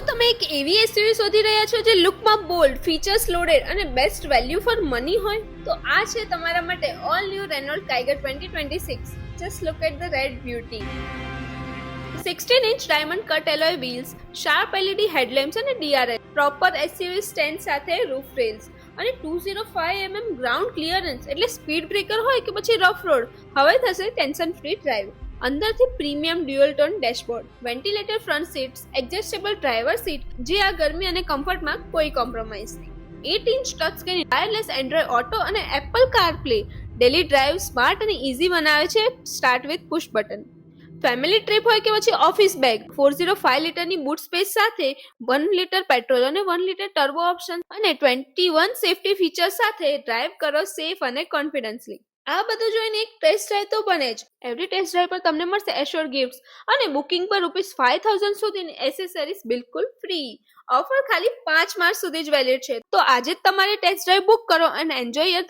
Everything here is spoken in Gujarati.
તમે એક એવી એસયુવી શોધી રહ્યા છો જે લુકમાં બોલ્ડ, ફીચર્સ લોડેડ અને બેસ્ટ વેલ્યુ ફોર મની હોય? તો આ છે તમારા માટે all new Renault Kiger 2026. Just look at the red beauty. 16-inch diamond cut alloy wheels, sharp LED headlamps અને ડીઆરએલ, પ્રોપર એસયુવી સ્ટેન્ડ સાથે રૂફ રેલ્સ અને 205 mm ગ્રાઉન્ડ ક્લિયરન્સ, એટલે સ્પીડ બ્રેકર હોય કે પછી રફ રોડ, હવે થશે ટેન્શન ફ્રી ડ્રાઈવ. અંદરથી premium dual tone dashboard, ventilator front seats, adjustable driver seat, જે આ ગરમી અને કમ્ફર્ટમાં કોઈ કોમ્પ્રોમાઇઝ નહીં. 8-inch touch screen, wireless Android Auto અને Apple CarPlay daily drive smart અને ઇઝી બનાવે છે. Start with push button. Family trip હોય કે પછી ઓફિસ બેગ, 405 લીટરની બૂટ સ્પેસ સાથે 1 લીટર પેટ્રોલ અને 1 લીટર ટર્બો ઓપ્શન અને 21 સેફ્ટી ફીચર સાથે ડ્રાઈવ કરો સેફ અને કોન્ફિડન્સલી. આ બધું જોઈને એક ટેસ્ટ ડ્રાઈવ તો બને જ. એવરી ટેસ્ટ ડ્રાઈવ પર તમને મળશે એશ્યોર્ડ ગિફ્ટ્સ અને બુકિંગ પર ₹5000 સુધીની એસેસરીઝ બિલકુલ ફ્રી. ઓફર ખાલી 5 માર્ચ સુધી જ વેલિડ છે. તો આજે જ તમારી ટેસ્ટ ડ્રાઈવ બુક કરો અને એન્જોય યોર